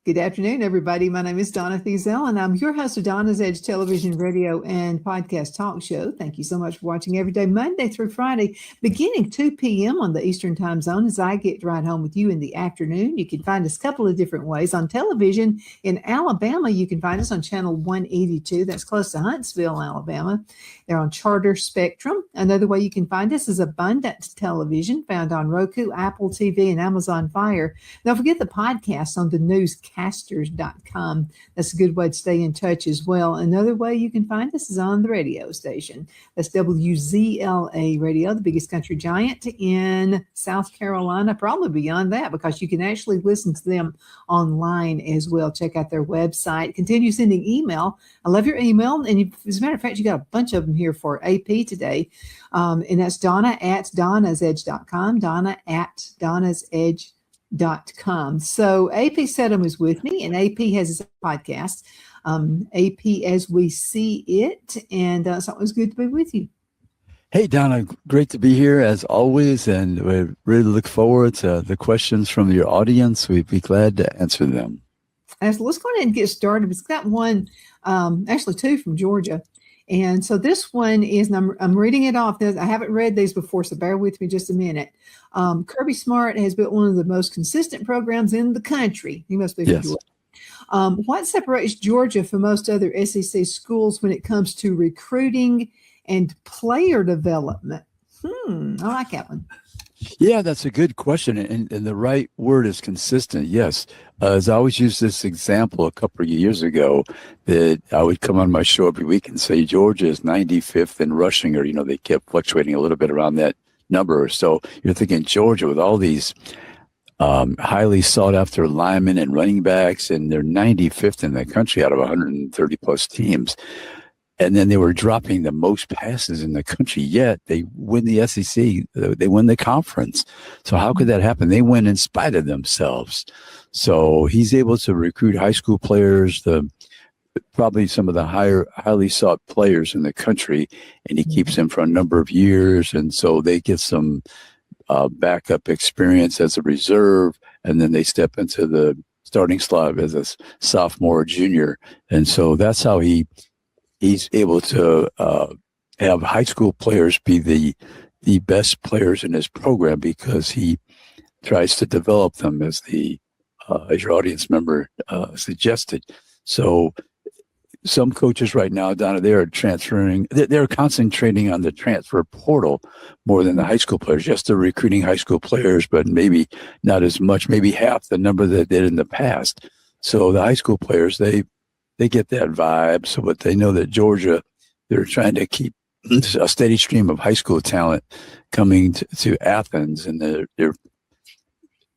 Good afternoon, everybody. My name is Donna Thiesel, and I'm your host of Donna's Edge television, radio, and podcast talk show. Thank you so much for watching every day, Monday through Friday, beginning 2 p.m. on the Eastern Time Zone as I get right home with you in the afternoon. You can find us a couple of different ways. On television in Alabama, you can find us on channel 182. That's close to Huntsville, Alabama. They're on Charter Spectrum. Another way you can find us is Abundant Television, found on Roku, Apple TV, and Amazon Fire. Don't forget the podcast on the newscasters.com. That's a good way to stay in touch as well. Another way you can find us is on the radio station. That's WZLA Radio, the biggest country giant in South Carolina, probably beyond that, because you can actually listen to them online as well. Check out their website. Continue sending email. I love your email. And as a matter of fact, you got a bunch of them here for AP today. And that's Donna at donnasedge.com, Donna at donnasedge.com. So AP Steadham is with me, and AP has his podcast, AP As We See It, and it's always good to be with you. Hey, Donna, great to be here as always, and we really look forward to the questions from your audience. We'd be glad to answer them. So let's go ahead and get started. It's got one, actually two from Georgia. And so this one is, and I'm reading it off. I haven't read these before, so bear with me just a minute. Kirby Smart has built one of the most consistent programs in the country. He must be from Georgia. What separates Georgia from most other SEC schools when it comes to recruiting and player development? I like that one. Yeah, that's a good question. And the right word is consistent. Yes. As I always use this example a couple of years ago, that I would come on my show every week and say Georgia is 95th in rushing, or, they kept fluctuating a little bit around that number. So you're thinking Georgia with all these highly sought after linemen and running backs, and they're 95th in the country out of 130 plus teams. And then they were dropping the most passes in the country, yet they win the SEC, they win the conference. So how could that happen? They win in spite of themselves. So he's able to recruit high school players, probably some of the highly sought players in the country, and he keeps them for a number of years. And so they get some backup experience as a reserve, and then they step into the starting slot as a sophomore or junior. And so that's how he's able to have high school players be the best players in his program, because he tries to develop them as your audience member suggested. So some coaches right now, Donna, they're concentrating on the transfer portal more than the high school players. Yes, they're recruiting high school players, but maybe not as much, maybe half the number that they did in the past. So the high school players, they get that vibe. So, but they know that Georgia, they're trying to keep a steady stream of high school talent coming to Athens, and they're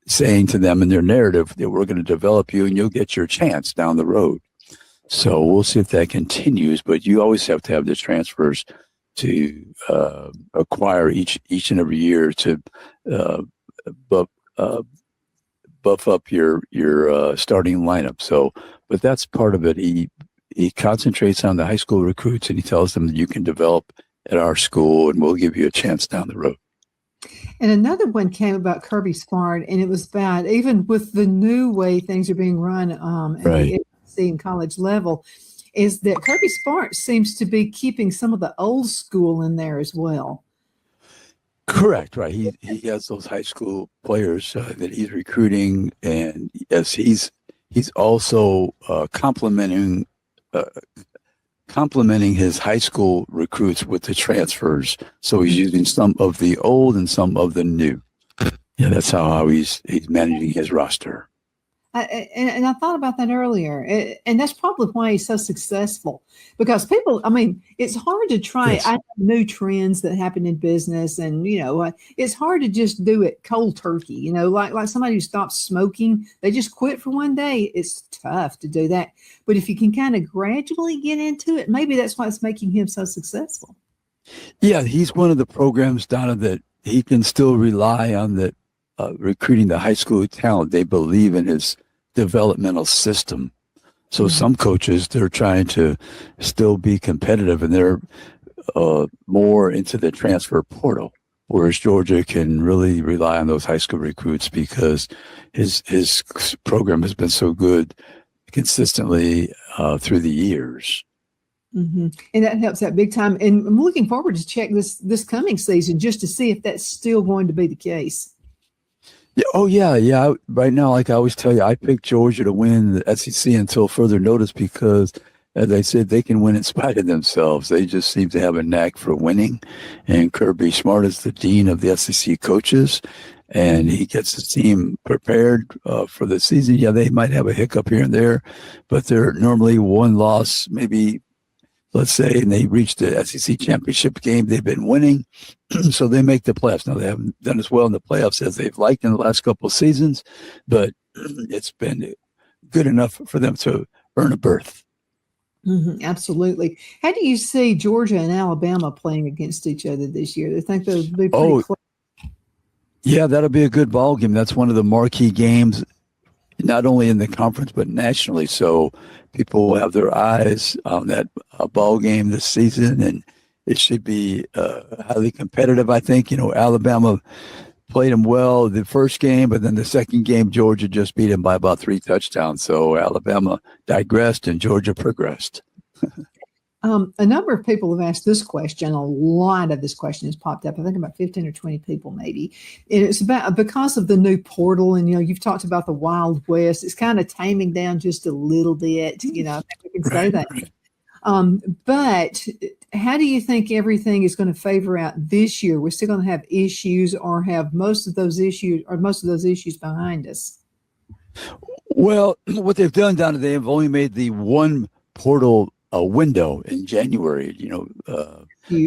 saying to them in their narrative that we're going to develop you and you'll get your chance down the road. So we'll see if that continues, but you always have to have the transfers to acquire each and every year to buff up your starting lineup. So, but that's part of it. He concentrates on the high school recruits, and he tells them that you can develop at our school and we'll give you a chance down the road. And another one came about Kirby Smart, and it was bad, even with the new way things are being run at the SEC and college level, is that Kirby Smart seems to be keeping some of the old school in there as well. Correct, right. He has those high school players that he's recruiting, and yes, he's also complementing his high school recruits with the transfers. So he's using some of the old and some of the new. Yeah, that's how he's managing his roster. And I thought about that earlier, and that's probably why he's so successful, because people, it's hard to try new trends that happen in business, and it's hard to just do it cold turkey. Like somebody who stops smoking, they just quit for one day. It's tough to do that, but if you can kind of gradually get into it, maybe that's what's making him so successful. Yeah, he's one of the programs, Donna, that he can still rely on the recruiting the high school talent. They believe in his developmental system. So some coaches, they're trying to still be competitive, and they're more into the transfer portal. whereas Georgia can really rely on those high school recruits because his program has been so good consistently through the years. Mm-hmm. And that helps out big time. And I'm looking forward to check this coming season just to see if that's still going to be the case. Yeah. Oh, yeah. Yeah. Right now, like I always tell you, I picked Georgia to win the SEC until further notice because, as I said, they can win in spite of themselves. They just seem to have a knack for winning. And Kirby Smart is the dean of the SEC coaches, and he gets his team prepared for the season. Yeah, they might have a hiccup here and there, but they're normally one loss, maybe, let's say, and they reach the SEC championship game. They've been winning, so they make the playoffs. Now, they haven't done as well in the playoffs as they've liked in the last couple of seasons, but it's been good enough for them to earn a berth. Mm-hmm, absolutely. How do you see Georgia and Alabama playing against each other this year? They think they'll be pretty close. Yeah, that'll be a good ball game. That's one of the marquee games, not only in the conference but nationally. So people will have their eyes on that ball game this season, and it should be highly competitive. I think Alabama played them well the first game, but then the second game Georgia just beat them by about 3 touchdowns. So Alabama digressed and Georgia progressed. A number of people have asked this question. A lot of this question has popped up. I think about 15 or 20 people maybe. And it's about because of the new portal. And, you've talked about the Wild West. It's kind of taming down just a little bit. I think we can say that. But how do you think everything is going to favor out this year? We're still going to have issues or have most of those issues behind us? Well, what they've done, Donna, they have only made the one portal a window in January,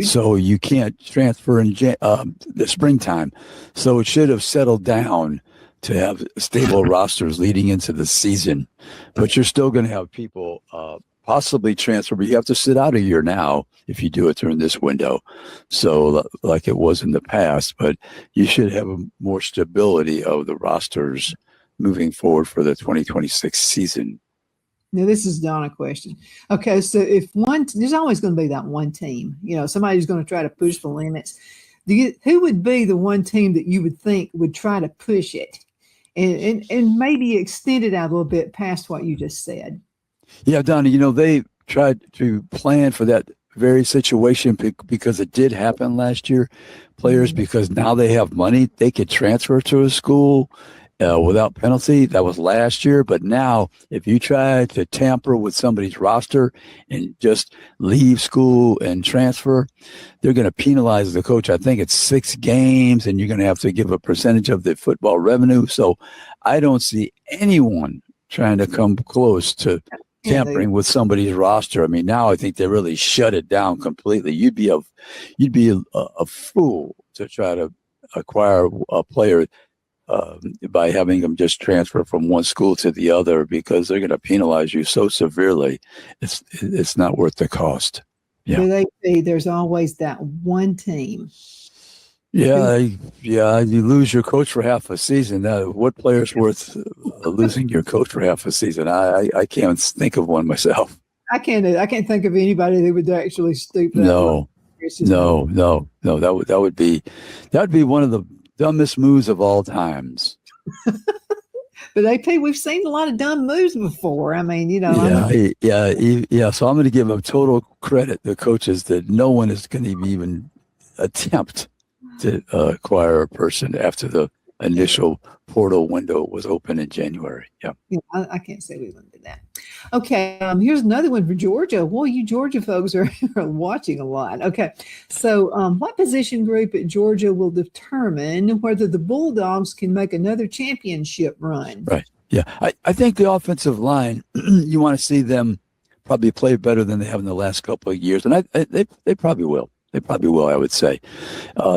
so you can't transfer in the springtime. So it should have settled down to have stable rosters leading into the season. But you're still going to have people possibly transfer, but you have to sit out a year now if you do it during this window. So like it was in the past, but you should have more stability of the rosters moving forward for the 2026 season. Now, this is Donna question. Okay, so there's always going to be that one team, somebody who's going to try to push the limits. Who would be the one team that you would think would try to push it and maybe extend it out a little bit past what you just said? Yeah, Donna, they tried to plan for that very situation because it did happen last year. Players, because now they have money, they could transfer to a school without penalty. That was last year. But now, if you try to tamper with somebody's roster and just leave school and transfer, they're going to penalize the coach. I think it's 6 games, and you're going to have to give a percentage of the football revenue. So I don't see anyone trying to come close to tampering with somebody's roster. I mean, now I think they really shut it down completely. You'd be a fool to try to acquire a player by having them just transfer from one school to the other, because they're going to penalize you so severely. It's not worth the cost. Yeah. Do they say there's always that one team? Yeah. You lose your coach for half a season. Now, what player's worth losing your coach for half a season? I can't think of one myself. I can't think of anybody that would actually stoop that No. That would be one of the dumbest moves of all times. But AP, we've seen a lot of dumb moves before. I mean, Yeah. So I'm going to give them total credit, the coaches, that no one is going to even attempt to acquire a person after the initial portal window was open in January. Yeah. I can't say we wouldn't do that. Okay. Here's another one for Georgia. Well, you Georgia folks are watching a lot. Okay. So what position group at Georgia will determine whether the Bulldogs can make another championship run? Right. Yeah. I think the offensive line, you want to see them probably play better than they have in the last couple of years. And they probably will. They probably will, I would say.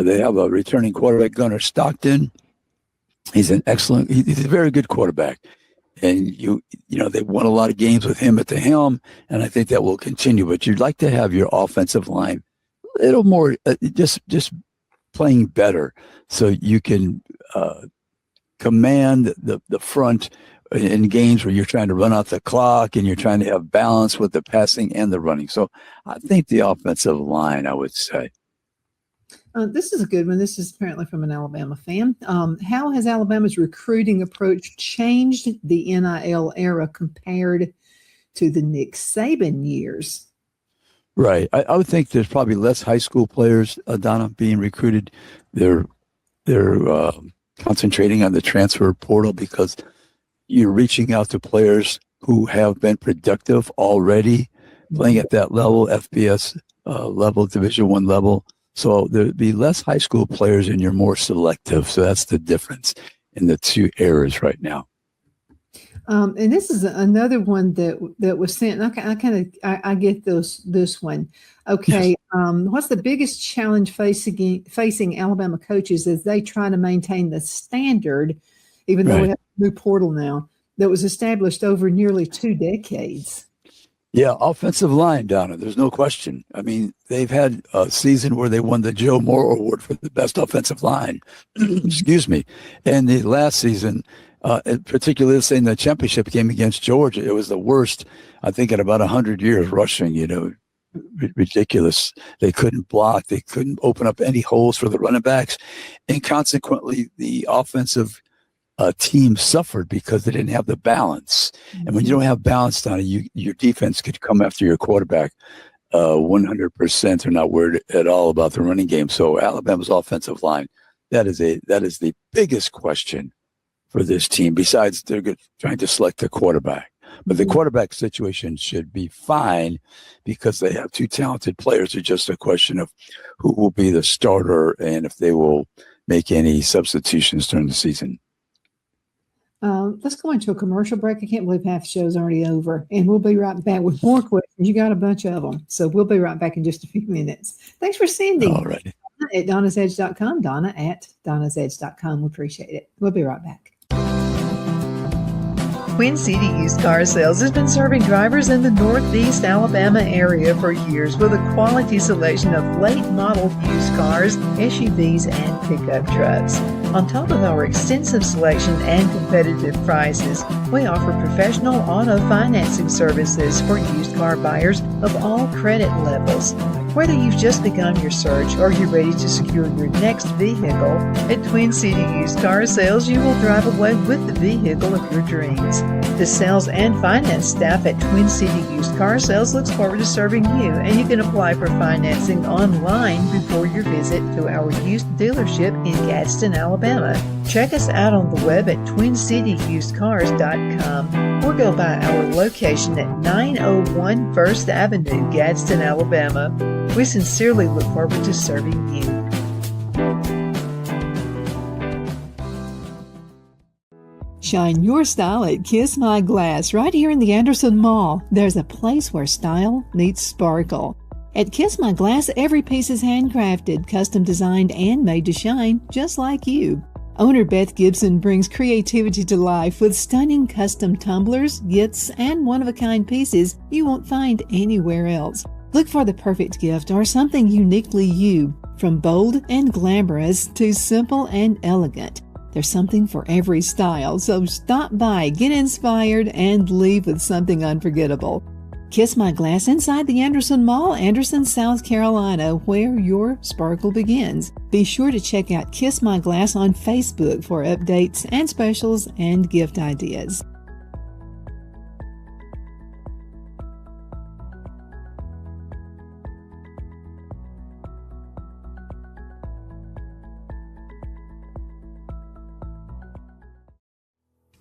They have a returning quarterback, Gunnar Stockton. He's a very good quarterback. And they won a lot of games with him at the helm, and I think that will continue. But you'd like to have your offensive line a little more just playing better, so you can command the front in games where you're trying to run out the clock and you're trying to have balance with the passing and the running. So I think the offensive line, I would say. This is a good one. This is apparently from an Alabama fan. How has Alabama's recruiting approach changed the NIL era compared to the Nick Saban years? Right. I would think there's probably less high school players, Donna, being recruited. They're concentrating on the transfer portal because you're reaching out to players who have been productive already, playing at that level, FBS level, Division I level. So there'd be less high school players and you're more selective. So that's the difference in the two eras right now. And this is another one that was sent. I get this one. Okay. Yes. What's the biggest challenge facing Alabama coaches as they try to maintain the standard, even though we have a new portal now, that was established over nearly 2 decades? Yeah, offensive line, Donna, there's no question. I mean, they've had a season where they won the Joe Moore Award for the best offensive line. Excuse me. And the last season, particularly in the championship game against Georgia, it was the worst, I think, in about 100 years rushing, ridiculous. They couldn't block. They couldn't open up any holes for the running backs. And consequently, the offensive team suffered because they didn't have the balance. And when you don't have balance, Donna, your defense could come after your quarterback 100%. They're not worried at all about the running game. So Alabama's offensive line, that is the biggest question for this team, besides they're trying to select a quarterback. But the quarterback situation should be fine because they have two talented players. It's just a question of who will be the starter and if they will make any substitutions during the season. Let's go into a commercial break. I can't believe half the show's already over. And we'll be right back with more questions. You got a bunch of them. So we'll be right back in just a few minutes. Thanks for sending. All right. At donnasedge.com, Donna at donnasedge.com. We appreciate it. We'll be right back. Twin City Used Car Sales has been serving drivers in the Northeast Alabama area for years with a quality selection of late model used cars, SUVs, and pickup trucks. On top of our extensive selection and competitive prices, we offer professional auto financing services for used car buyers of all credit levels. Whether you've just begun your search or you're ready to secure your next vehicle, at Twin City Used Car Sales, you will drive away with the vehicle of your dreams. The sales and finance staff at Twin City Used Car Sales looks forward to serving you, and you can apply for financing online before your visit to our used dealership in Gadsden, Alabama. Check us out on the web at twincityusedcars.com or go by our location at 901 First Avenue, Gadsden, Alabama. We sincerely look forward to serving you. Shine your style at Kiss My Glass right here in the Anderson Mall. There's a place where style meets sparkle. At Kiss My Glass, every piece is handcrafted, custom designed, and made to shine just like you. Owner Beth Gibson brings creativity to life with stunning custom tumblers, gifts, and one-of-a-kind pieces you won't find anywhere else. Look for the perfect gift or something uniquely you, from bold and glamorous to simple and elegant. There's something for every style, so stop by, get inspired, and leave with something unforgettable. Kiss My Glass inside the Anderson Mall, Anderson, South Carolina, where your sparkle begins. Be sure to check out Kiss My Glass on Facebook for updates and specials and gift ideas.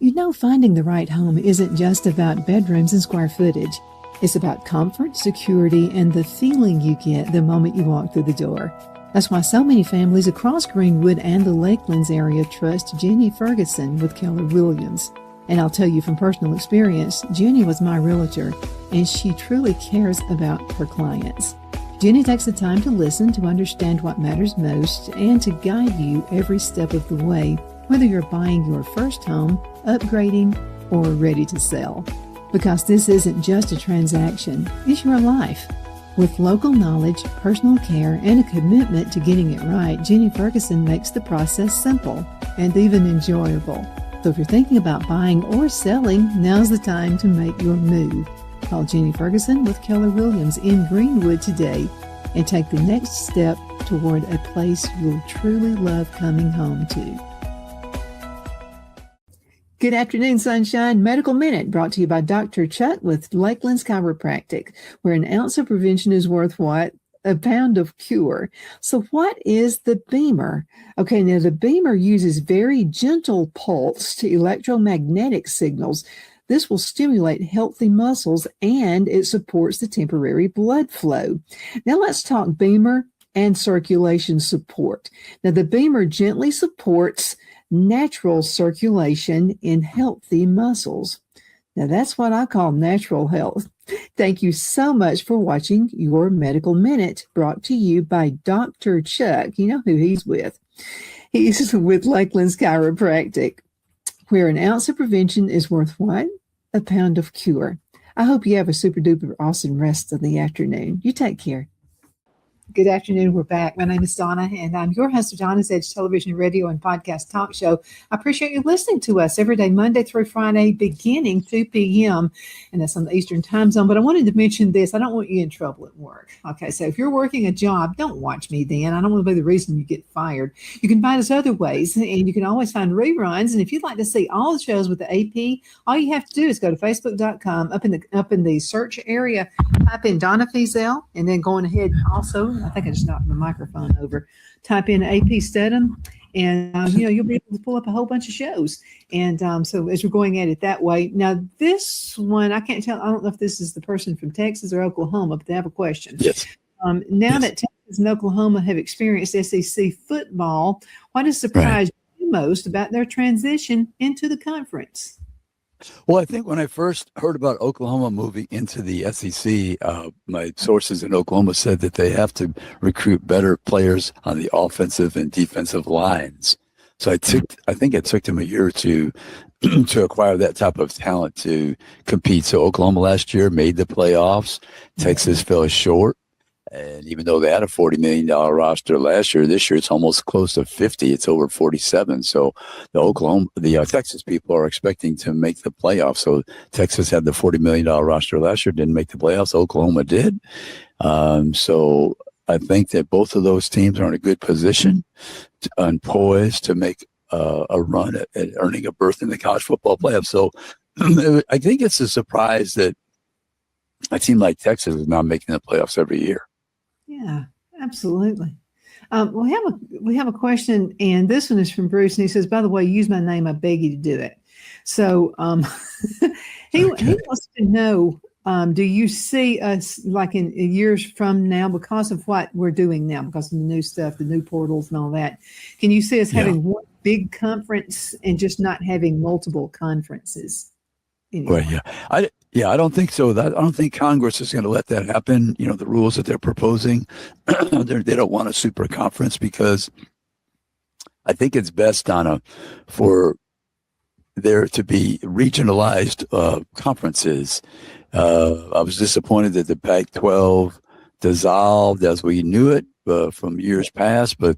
You know, finding the right home isn't just about bedrooms and square footage. It's about comfort, security, and the feeling you get the moment you walk through the door. That's why so many families across Greenwood and the Lakelands area trust Jenny Ferguson with Keller Williams. And I'll tell you from personal experience, Jenny was my realtor, and she truly cares about her clients. Jenny takes the time to listen, to understand what matters most, and to guide you every step of the way, whether you're buying your first home, upgrading, or ready to sell. Because this isn't just a transaction, it's your life. With local knowledge, personal care, and a commitment to getting it right, Jenny Ferguson makes the process simple and even enjoyable. So if you're thinking about buying or selling, now's the time to make your move. Call Jenny Ferguson with Keller Williams in Greenwood today and take the next step toward a place you'll truly love coming home to. Good afternoon, Sunshine. Medical Minute brought to you by Dr. Chuck with Lakeland's Chiropractic, where an ounce of prevention is worth what? A pound of cure. So what is the Beamer? Okay, now the Beamer uses very gentle pulse to electromagnetic signals. This will stimulate healthy muscles and it supports the temporary blood flow. Now let's talk Beamer and circulation support. Now the Beamer gently supports natural circulation in healthy muscles. Now that's what I call natural health. Thank you so much for watching your Medical Minute, brought to you by Dr. Chuck. You know who he's with. He's with Lakeland's Chiropractic, where an ounce of prevention is worth what? A pound of cure. I hope you have a super duper awesome rest of the afternoon. You take care. Good afternoon. We're back. My name is Donna, and I'm your host of Donna's Edge television, radio, and podcast talk show. I appreciate you listening to us every day, Monday through Friday, beginning 2 p.m., and that's on the Eastern time zone. But I wanted to mention this. I don't want you in trouble at work. Okay, so if you're working a job, don't watch me then. I don't want to be the reason you get fired. You can find us other ways, and you can always find reruns. And if you'd like to see all the shows with the AP, all you have to do is go to facebook.com, up in the search area, type in Donna Fiesel, and then going ahead also, I think I just knocked my microphone over, type in AP Steadham, and you'll be able to pull up a whole bunch of shows. And so as we're going at it that way, now this one, I can't tell, I don't know if this is the person from Texas or Oklahoma, but they have a question. Yes. Now that Texas and Oklahoma have experienced SEC football, what has surprised you most about their transition into the conference? Well, I think when I first heard about Oklahoma moving into the SEC, my sources in Oklahoma said that they have to recruit better players on the offensive and defensive lines. So I think it took them a year or two to acquire that type of talent to compete. So Oklahoma last year made the playoffs. Texas fell short. And even though they had a $40 million roster last year, this year it's almost close to 50. It's over 47. So the Texas people are expecting to make the playoffs. So Texas had the $40 million roster last year, didn't make the playoffs. Oklahoma did. So I think that both of those teams are in a good position and poised to make a run at earning a berth in the college football playoffs. So I think it's a surprise that a team like Texas is not making the playoffs every year. Yeah, absolutely. We have a question, and this one is from Bruce, and he says, "By the way, use my name. I beg you to do it." So he wants to know: do you see us like in years from now, because of what we're doing now, because of the new stuff, the new portals, and all that? Can you see us having one big conference and just not having multiple conferences anymore? Well, I don't think so. I don't think Congress is going to let that happen. You know, the rules that they're proposing, they don't want a super conference because I think it's best, Donna, for there to be regionalized conferences. I was disappointed that the Pac-12 dissolved as we knew it from years past, but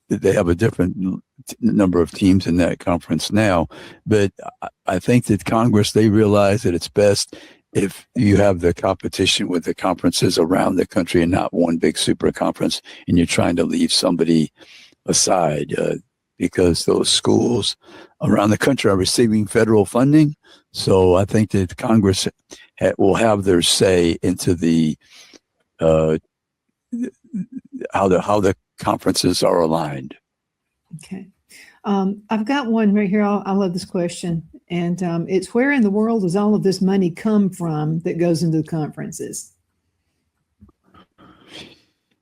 they have a different number of teams in that conference now. But I think that Congress, they realize that it's best if you have the competition with the conferences around the country and not one big super conference, and you're trying to leave somebody aside because those schools around the country are receiving federal funding. So I think that Congress will have their say into the how the conferences are aligned. Okay. I've got one right here. I love this question. And it's, where in the world does all of this money come from that goes into the conferences?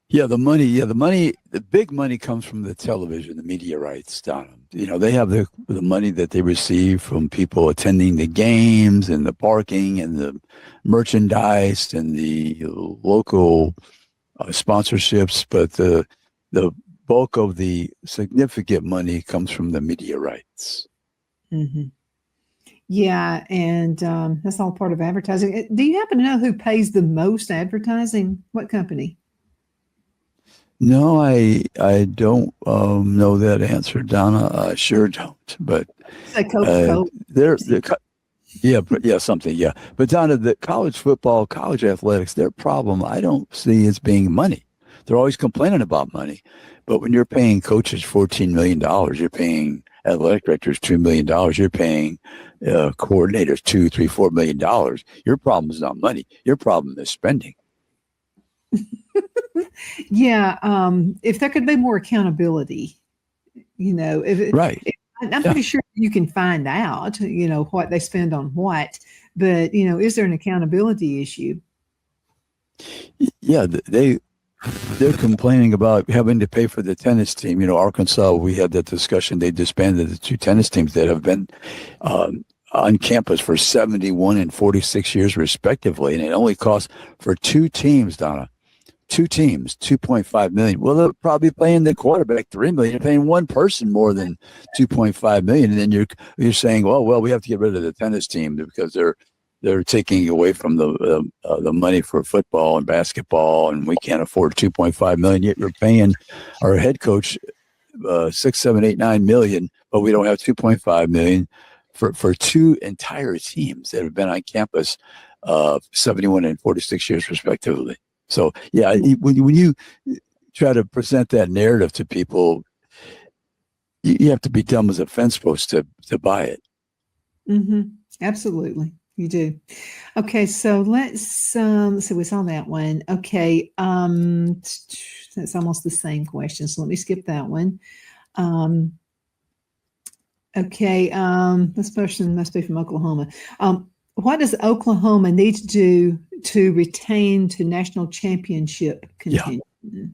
The big money comes from the television, the media rights, Donna. You know, they have the money that they receive from people attending the games and the parking and the merchandise and the local sponsorships. But the bulk of the significant money comes from the media rights. Mm-hmm. Yeah, and that's all part of advertising. Do you happen to know who pays the most advertising? What company? No, I don't know that answer, Donna. I sure don't. But Coca-Cola. Something. But Donna, the college football, college athletics, their problem I don't see as being money. they're always complaining about money. But when you're paying coaches $14 million, you're paying athletic directors $2 million, you're paying coordinators $2, $3, $4 million. Your problem is not money. Your problem is spending. Yeah. If there could be more accountability, Right. I'm pretty sure you can find out, what they spend on what, but, is there an accountability issue? Yeah, they're complaining about having to pay for the tennis team. Arkansas, we had that discussion. They disbanded the 2 tennis teams that have been on campus for 71 and 46 years, respectively. And it only costs for 2 teams, Donna, 2 teams, $2.5 million. Well, they're probably paying the quarterback $3 million. You're paying one person more than $2.5 million. And then you're saying, well, we have to get rid of the tennis team because they're taking away from the money for football and basketball, and we can't afford $2.5 million. Yet you're paying our head coach $6, $7, $8, $9 million, but we don't have $2.5 million for 2 entire teams that have been on campus 71 and 46 years respectively. So yeah, when you try to present that narrative to people, you have to be dumb as a fence post to buy it. Mm-hmm. Absolutely. You do. Okay, so let's see, we saw that one. Okay, that's almost the same question, so let me skip that one. Okay, this person must be from Oklahoma. What does Oklahoma need to do to retain to national championship contention? Yeah.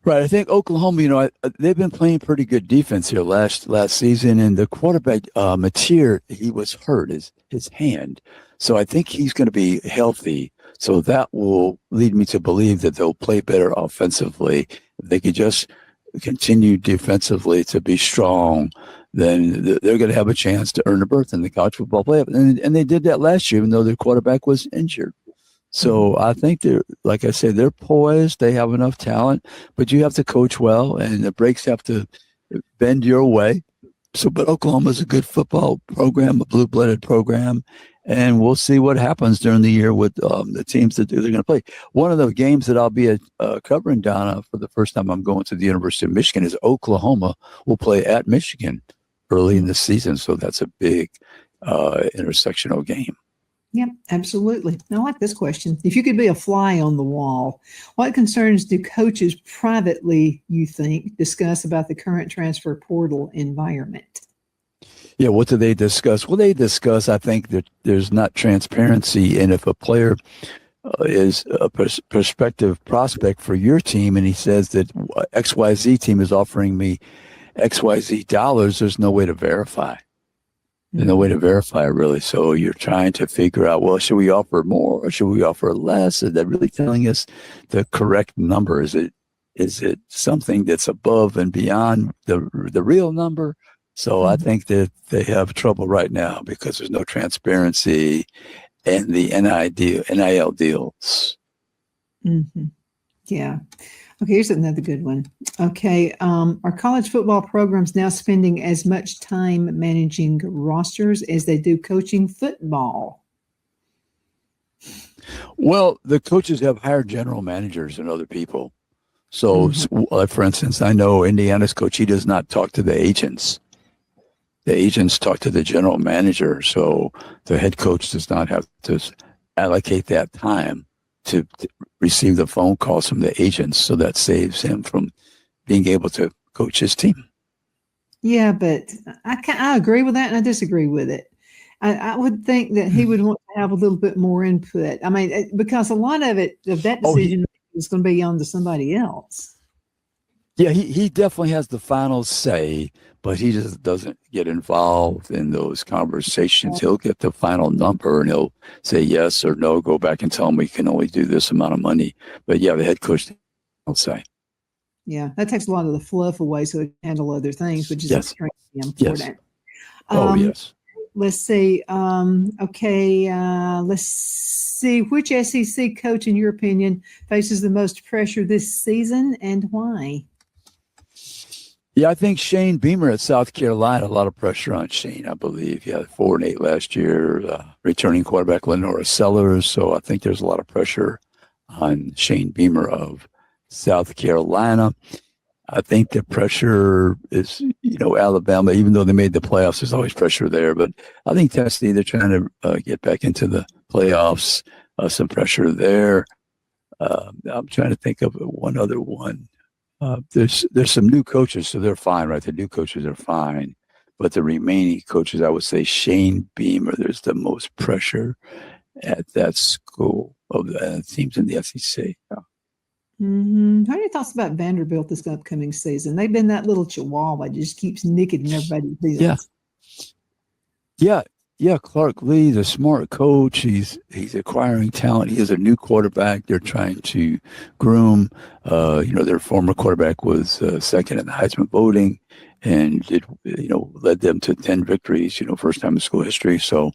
Right. I think Oklahoma, they've been playing pretty good defense here last season, and the quarterback, Mateer, he was hurt, his hand. So I think he's going to be healthy. So that will lead me to believe that they'll play better offensively. If they could just continue defensively to be strong, then they're going to have a chance to earn a berth in the college football playoff. And they did that last year, even though their quarterback was injured. So I think like I said, they're poised. They have enough talent, but you have to coach well, and the breaks have to bend your way. But Oklahoma's a good football program, a blue-blooded program, and we'll see what happens during the year with the teams that they're going to play. One of the games that I'll be covering, Donna, for the first time I'm going to the University of Michigan is Oklahoma will play at Michigan early in the season, so that's a big intersectional game. Yep, absolutely. I like this question. If you could be a fly on the wall, what concerns do coaches privately, you think, discuss about the current transfer portal environment? Yeah, what do they discuss? Well, they discuss, I think, that there's not transparency. And if a player is a prospective prospect for your team and he says that XYZ team is offering me XYZ dollars, there's no way to verify. There's no way to verify it, really. So you're trying to figure out, well, should we offer more or should we offer less? Is that really telling us the correct number? Is it something that's above and beyond the real number? So I think that they have trouble right now because there's no transparency in the NIL deals. Mm-hmm. Yeah. Okay, here's another good one. Okay, are college football programs now spending as much time managing rosters as they do coaching football? Well, the coaches have hired general managers and other people. So, for instance, I know Indiana's coach, he does not talk to the agents. The agents talk to the general manager. So the head coach does not have to allocate that time to receive the phone calls from the agents. So that saves him from being able to coach his team. Yeah, but I agree with that and I disagree with it. I would think that he would want to have a little bit more input. I mean, because a lot of that decision is going to be on to somebody else. Yeah, he definitely has the final say, but he just doesn't get involved in those conversations. He'll get the final number and he'll say yes or no, go back and tell him we can only do this amount of money. But yeah, the head coach will say. Yeah, that takes a lot of the fluff away so it can handle other things, which is extremely important. Yes. Yes. Let's see. Let's see. Which SEC coach, in your opinion, faces the most pressure this season and why? Yeah, I think Shane Beamer at South Carolina, a lot of pressure on Shane, I believe. He had 4-8 last year, returning quarterback Lenora Sellers. So I think there's a lot of pressure on Shane Beamer of South Carolina. I think the pressure is, Alabama, even though they made the playoffs, there's always pressure there. But I think Tennessee, they're trying to get back into the playoffs. Some pressure there. I'm trying to think of one other one. There's some new coaches, so they're fine, right? The new coaches are fine. But the remaining coaches, I would say Shane Beamer, there's the most pressure at that school of the teams in the SEC. Mm-hmm. How are your thoughts about Vanderbilt this upcoming season? They've been that little chihuahua that just keeps nicking everybody's deals. Yeah. Clark Lee's a smart coach. He's acquiring talent. He has a new quarterback they're trying to groom. Their former quarterback was second in the Heisman voting and led them to 10 victories, first time in school history. So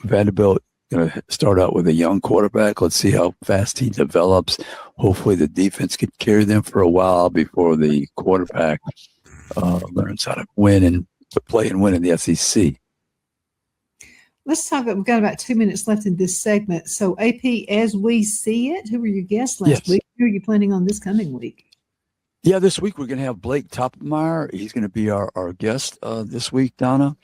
Vanderbilt going to start out with a young quarterback. Let's see how fast he develops. Hopefully the defense can carry them for a while before the quarterback learns how to win and to play and win in the SEC. Let's talk about, we've got about 2 minutes left in this segment. So AP, as we see it, who were your guests last week? Who are you planning on this coming week? Yeah, this week we're going to have Blake Toppmeyer. He's going to be our guest this week, Donna.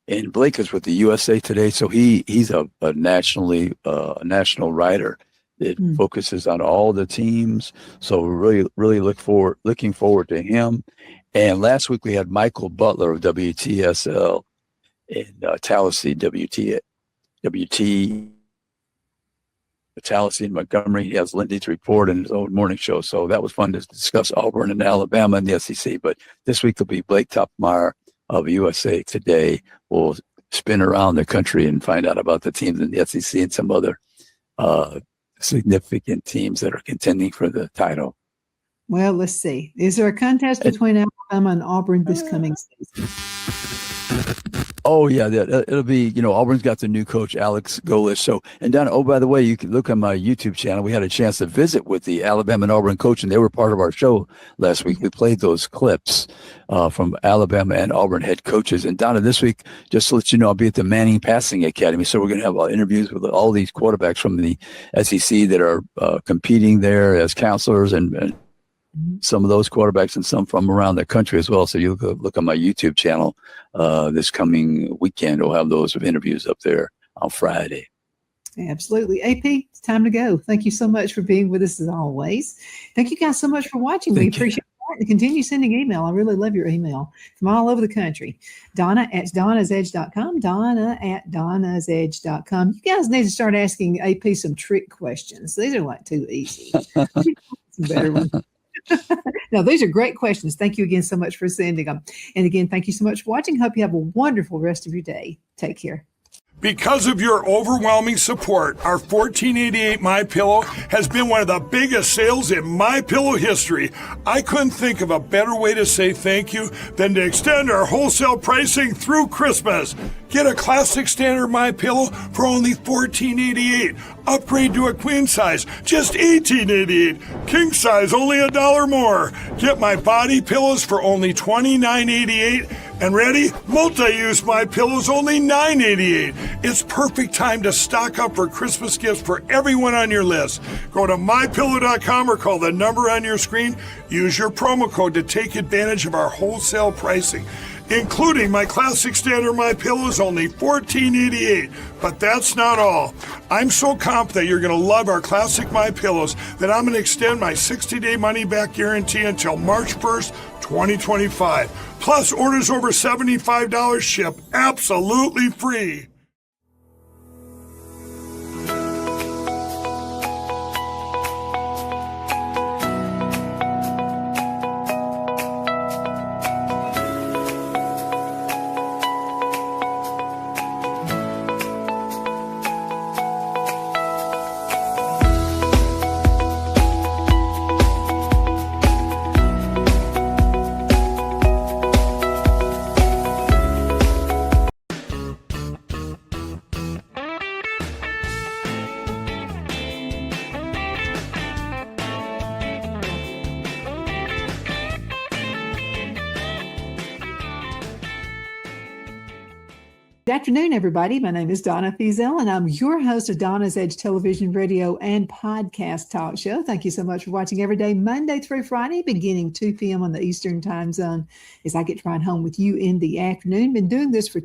And Blake is with the USA Today, so he's a national writer that focuses on all the teams. So we're really looking forward to him. And last week we had Michael Butler of WTSL in Tallahassee, Tallahassee in Montgomery. He has Lindy's Report and his own morning show. So that was fun to discuss Auburn and Alabama and the SEC. But this week will be Blake Toppmeyer of USA Today. We'll spin around the country and find out about the teams in the SEC and some other significant teams that are contending for the title. Well, let's see. Is there a contest between Alabama and Auburn this coming season? Oh, yeah. It'll be, Auburn's got the new coach, Alex Golesh. So, and Donna, by the way, you can look on my YouTube channel. We had a chance to visit with the Alabama and Auburn coach, and they were part of our show last week. We played those clips from Alabama and Auburn head coaches. And Donna, this week, just to let you know, I'll be at the Manning Passing Academy. So we're going to have interviews with all these quarterbacks from the SEC that are competing there as counselors and some of those quarterbacks and some from around the country as well. So you look on my YouTube channel this coming weekend. We'll have those interviews up there on Friday. Absolutely. AP, it's time to go. Thank you so much for being with us as always. Thank you guys so much for watching. We appreciate it. Continue sending email. I really love your email from all over the country. Donna at donnasedge.com. Donna at donnasedge.com. You guys need to start asking AP some trick questions. These are like too easy. Some better ones. No, these are great questions. Thank you again so much for sending them. And again, thank you so much for watching. Hope you have a wonderful rest of your day. Take care. Because of your overwhelming support, our $14.88 MyPillow has been one of the biggest sales in MyPillow history. I couldn't think of a better way to say thank you than to extend our wholesale pricing through Christmas. Get a classic standard MyPillow for only $14.88. Upgrade to a queen size, just $18.88. King size, only $1 more. Get my body pillows for only $29.88. And ready? Multi-use MyPillows, only $9.88. It's perfect time to stock up for Christmas gifts for everyone on your list. Go to MyPillow.com or call the number on your screen. Use your promo code to take advantage of our wholesale pricing. Including my classic standard MyPillows, only $14.88. But that's not all. I'm so confident you're going to love our classic MyPillows that I'm going to extend my 60-day money-back guarantee until March 1st, 2025. Plus, orders over $75 ship absolutely free. Good afternoon, everybody. My name is Donna Fiesel, and I'm your host of Donna's Edge television, radio, and podcast talk show. Thank you so much for watching every day, Monday through Friday, beginning 2 p.m. on the Eastern Time Zone, as I get to ride home with you in the afternoon. Been doing this for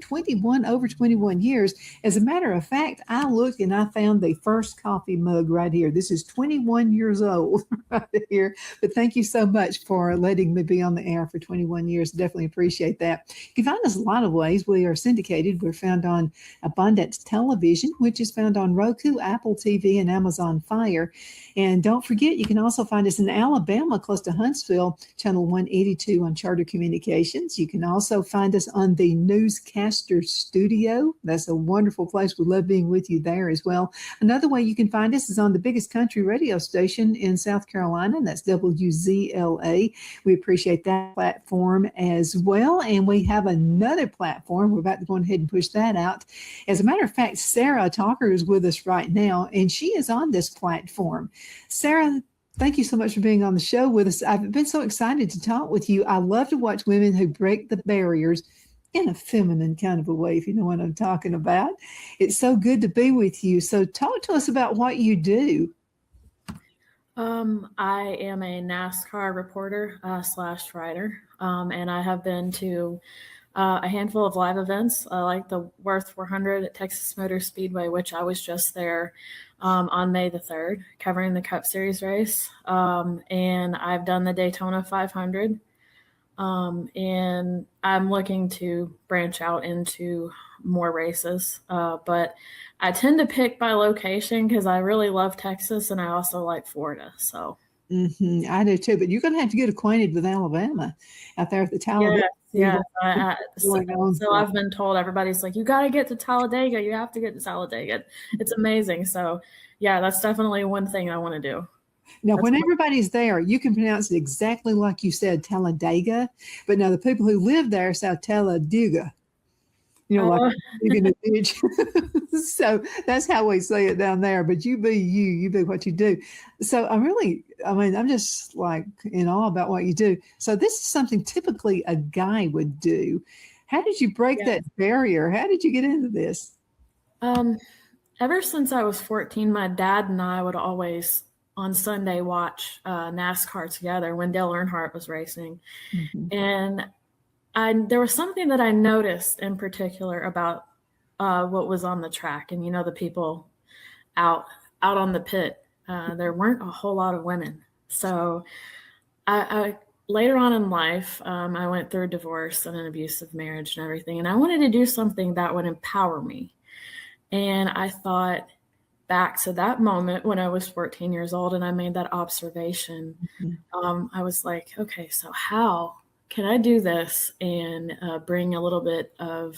over 21 years. As a matter of fact, I looked and I found the first coffee mug right here. This is 21 years old right here. But thank you so much for letting me be on the air for 21 years. Definitely appreciate that. You can find us a lot of ways. We are syndicated. We're found on Abundance Television, which is found on Roku, Apple TV, and Amazon Fire. And don't forget, you can also find us in Alabama, close to Huntsville, channel 182 on Charter Communications. You can also find us on the Newscaster Studio. That's a wonderful place. We love being with you there as well. Another way you can find us is on the biggest country radio station in South Carolina, and that's WZLA. We appreciate that platform as well. And we have another platform. We're about to go ahead and push that out. As a matter of fact, Sarah Talker is with us right now, and she is on this platform. Sarah, thank you so much for being on the show with us. I've been so excited to talk with you. I love to watch women who break the barriers in a feminine kind of a way, if you know what I'm talking about. It's so good to be with you. So talk to us about what you do. I am a NASCAR reporter slash writer, and I have been to a handful of live events, like the Worth 400 at Texas Motor Speedway, which I was just there on May the 3rd, covering the Cup Series race. And I've done the Daytona 500. And I'm looking to branch out into more races. But I tend to pick by location because I really love Texas and I also like Florida. So I do too, but you're going to have to get acquainted with Alabama out there at the Talladega. Yeah. So I've been told, everybody's like, you got to get to Talladega. You have to get to Talladega. It's amazing. So yeah, that's definitely one thing I want to do. Now, when everybody's there, you can pronounce it exactly like you said, Talladega. But now the people who live there say Talladega. You know, like in the ditch. So that's how we say it down there. But you be you, you be what you do. So I'm just like in awe about what you do. So this is something typically a guy would do. How did you break that barrier? How did you get into this? Ever since I was 14, my dad and I would always on Sunday watch NASCAR together when Dale Earnhardt was racing. And there was something that I noticed in particular about what was on the track, and the people out on the pit. There weren't a whole lot of women. So I later on in life, I went through a divorce and an abusive marriage and everything, and I wanted to do something that would empower me. And I thought back to that moment when I was 14 years old, and I made that observation. I was like, okay, so how can I do this and bring a little bit of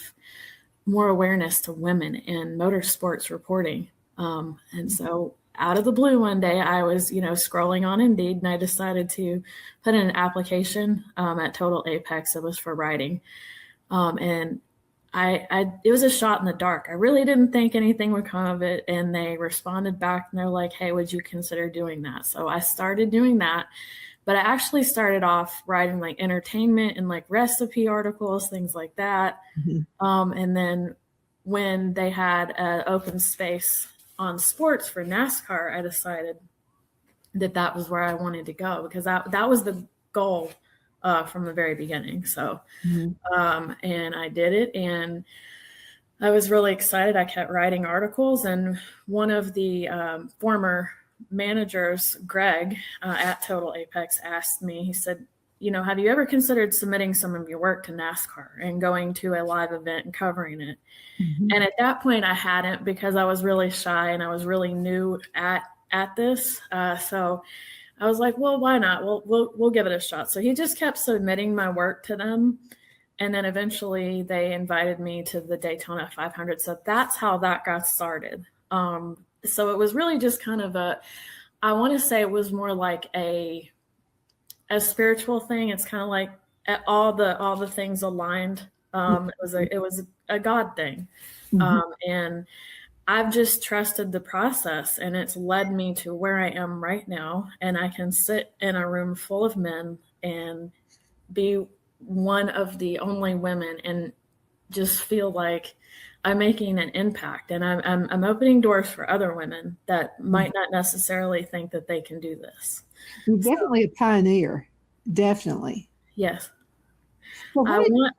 more awareness to women in motorsports reporting? And so out of the blue one day, I was, scrolling on Indeed, and I decided to put in an application at Total Apex. It was for writing. And it was a shot in the dark. I really didn't think anything would come of it. And they responded back and they're like, hey, would you consider doing that? So I started doing that. But I actually started off writing like entertainment and like recipe articles, things like that. And then when they had an open space on sports for NASCAR, I decided that was where I wanted to go, because that was the goal from the very beginning. So, and I did it, and I was really excited. I kept writing articles, and one of the former managers, Greg, at Total Apex, asked me, he said, have you ever considered submitting some of your work to NASCAR and going to a live event and covering it? And at that point I hadn't, because I was really shy and I was really new at this. So I was like, well, why not? We'll give it a shot. So he just kept submitting my work to them. And then eventually they invited me to the Daytona 500. So that's how that got started. So it was really just kind of I want to say it was more like a spiritual thing. It's kind of like all the things aligned. It was a God thing. And I've just trusted the process, and it's led me to where I am right now. And I can sit in a room full of men and be one of the only women and just feel like I'm making an impact, and I'm opening doors for other women that might not necessarily think that they can do this. You're definitely a pioneer. Definitely. Yes. Well,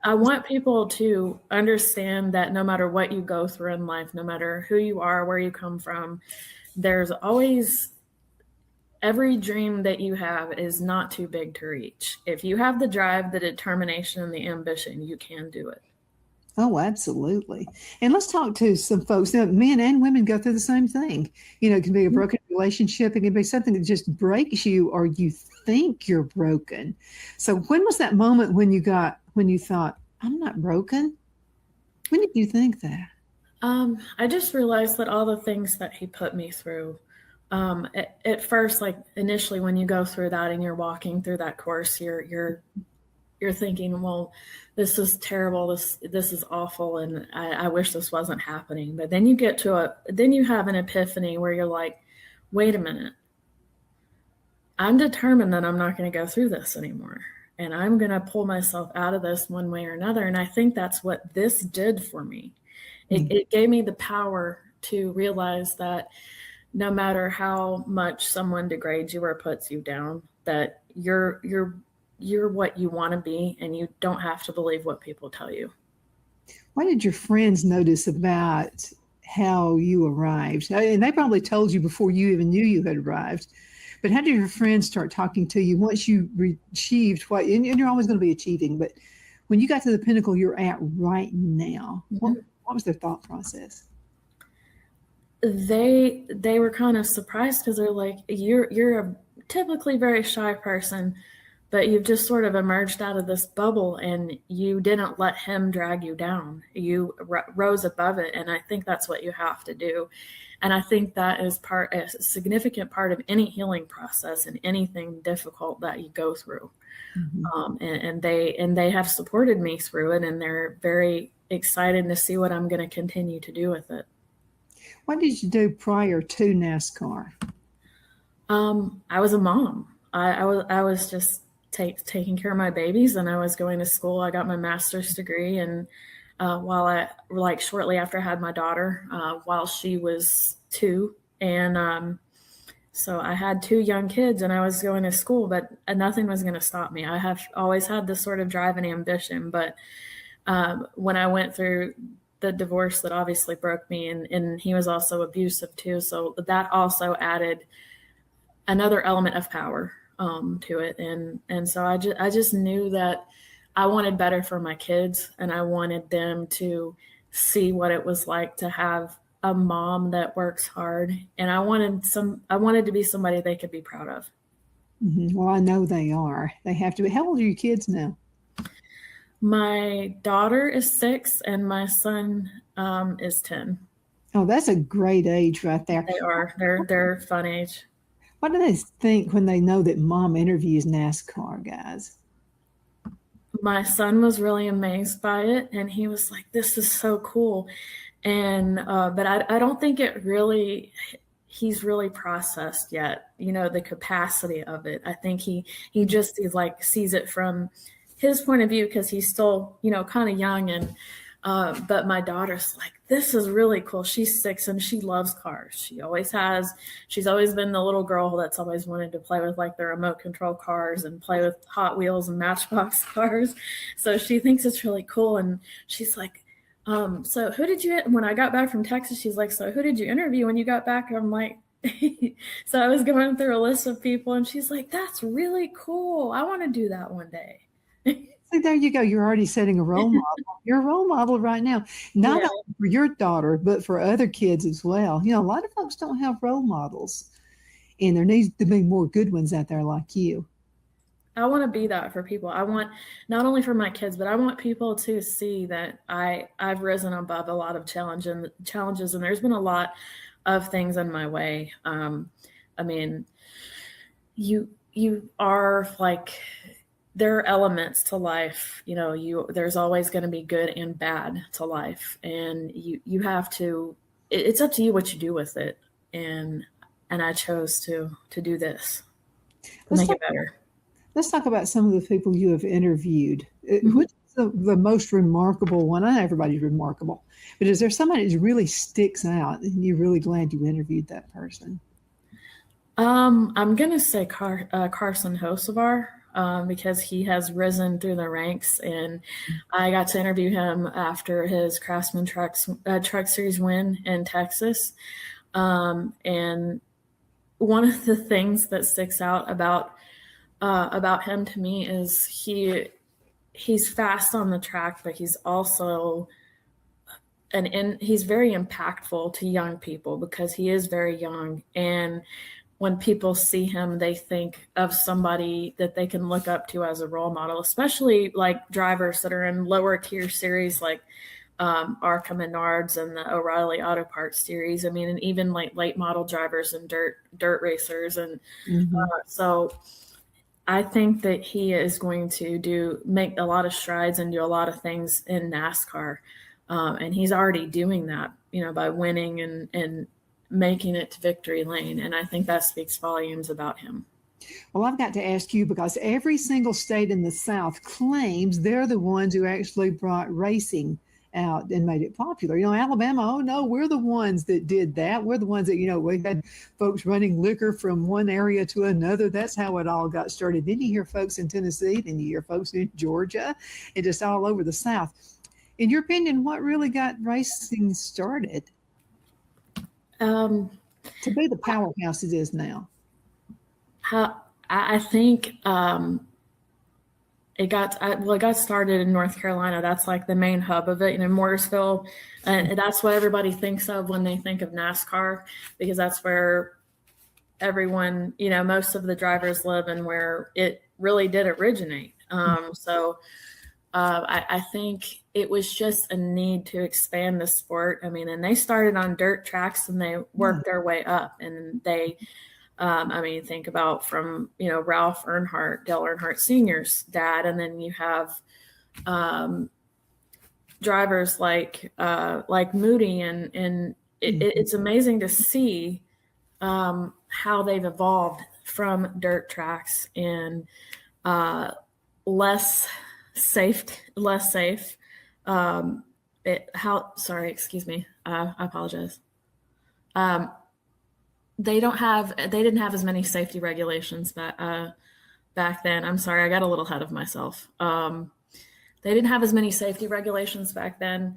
I want people to understand that no matter what you go through in life, no matter who you are, where you come from, there's always every dream that you have is not too big to reach. If you have the drive, the determination, and the ambition, you can do it. Oh, absolutely. And let's talk to some folks. Now, men and women go through the same thing. It can be a broken relationship. It can be something that just breaks you, or you think you're broken. So when was that moment when you thought, I'm not broken? When did you think that? I just realized that all the things that he put me through, at first, like initially when you go through that and you're walking through that course, you're thinking, well, this is terrible. This is awful. And I wish this wasn't happening. But then you then you have an epiphany where you're like, wait a minute. I'm determined that I'm not going to go through this anymore. And I'm going to pull myself out of this one way or another. And I think that's what this did for me. It gave me the power to realize that no matter how much someone degrades you or puts you down, that you're what you want to be, and you don't have to believe what people tell you. What did your friends notice about how you arrived? And they probably told you before you even knew you had arrived. But how did your friends start talking to you once you achieved and you're always going to be achieving, but when you got to the pinnacle you're at right now, what was their thought process? They were kind of surprised because they're like, you're a typically very shy person, but you've just sort of emerged out of this bubble and you didn't let him drag you down. You rose above it. And I think that's what you have to do. And I think that is a significant part of any healing process and anything difficult that you go through. And they have supported me through it, and they're very excited to see what I'm going to continue to do with it. What did you do prior to NASCAR? I was a mom. I was just taking care of my babies, and I was going to school. I got my master's degree, and shortly after I had my daughter, while she was 2, and so I had 2 young kids, and I was going to school, but nothing was going to stop me. I have always had this sort of drive and ambition, but when I went through the divorce that obviously broke me, and he was also abusive too, so that also added another element of power to it, and so I just knew that I wanted better for my kids, and I wanted them to see what it was like to have a mom that works hard, and I wanted to be somebody they could be proud of. Well, I know they are. They have to be. How old are your kids now? My daughter is 6 and my son is 10. Oh, that's a great age right there. They are. They're a fun age. What do they think when they know that mom interviews NASCAR guys? My son was really amazed by it, and he was like, "This is so cool." And but I don't think he's really processed yet, the capacity of it. I think he just sees it from his point of view because he's still, kind of young. And but my daughter's like, this is really cool. She's 6 and she loves cars. She always has. She's always been the little girl that's always wanted to play with the remote control cars and play with Hot Wheels and Matchbox cars. So she thinks it's really cool. And she's like, so who did you, when I got back from Texas, she's like, so who did you interview when you got back? I'm like, so I was going through a list of people, and she's like, that's really cool. I want to do that one day. See, there you go. You're already setting a role model. You're a role model right now, not only for your daughter, but for other kids as well. A lot of folks don't have role models, and there needs to be more good ones out there like you. I want to be that for people. I want, not only for my kids, but I want people to see that I've risen above a lot of challenges, and there's been a lot of things in my way. I mean, you are there are elements to life, there's always going to be good and bad to life. And you have to, it's up to you what you do with it. And I chose to do this, make it better. Let's talk about some of the people you have interviewed. What the most remarkable one? I know everybody's remarkable, but is there somebody that really sticks out and you're really glad you interviewed that person? I'm gonna say Carson Hocevar, because he has risen through the ranks, and I got to interview him after his Craftsman Truck Series win in Texas. And one of the things that sticks out about him to me is he's fast on the track, but he's also he's very impactful to young people because he is very young. And when people see him, they think of somebody that they can look up to as a role model, especially like drivers that are in lower tier series like Arca Menards and the O'Reilly Auto Parts series. I mean, and even like late model drivers and dirt racers. And so I think that he is going to make a lot of strides and do a lot of things in NASCAR. And he's already doing that, by winning and making it to victory lane. And I think that speaks volumes about him. Well, I've got to ask you, because every single state in the South claims they're the ones who actually brought racing out and made it popular. Alabama, oh no, we're the ones that did that. We're the ones that, we had folks running liquor from one area to another. That's how it all got started. Then you hear folks in Tennessee, then you hear folks in Georgia, and just all over the South. In your opinion, what really got racing started to be the powerhouse it is now? I think it got started in North Carolina. That's like the main hub of it, in Mooresville, and that's what everybody thinks of when they think of NASCAR, because that's where everyone, most of the drivers live and where it really did originate. I think it was just a need to expand the sport. I mean, and they started on dirt tracks and they worked their way up, and they, think about from, Ralph Earnhardt, Dale Earnhardt Sr.'s dad. And then you have drivers like Moody, and it's amazing to see how they've evolved from dirt tracks and less safe. Excuse me. I apologize. They didn't have as many safety regulations back then. I'm sorry, I got a little ahead of myself. They didn't have as many safety regulations back then.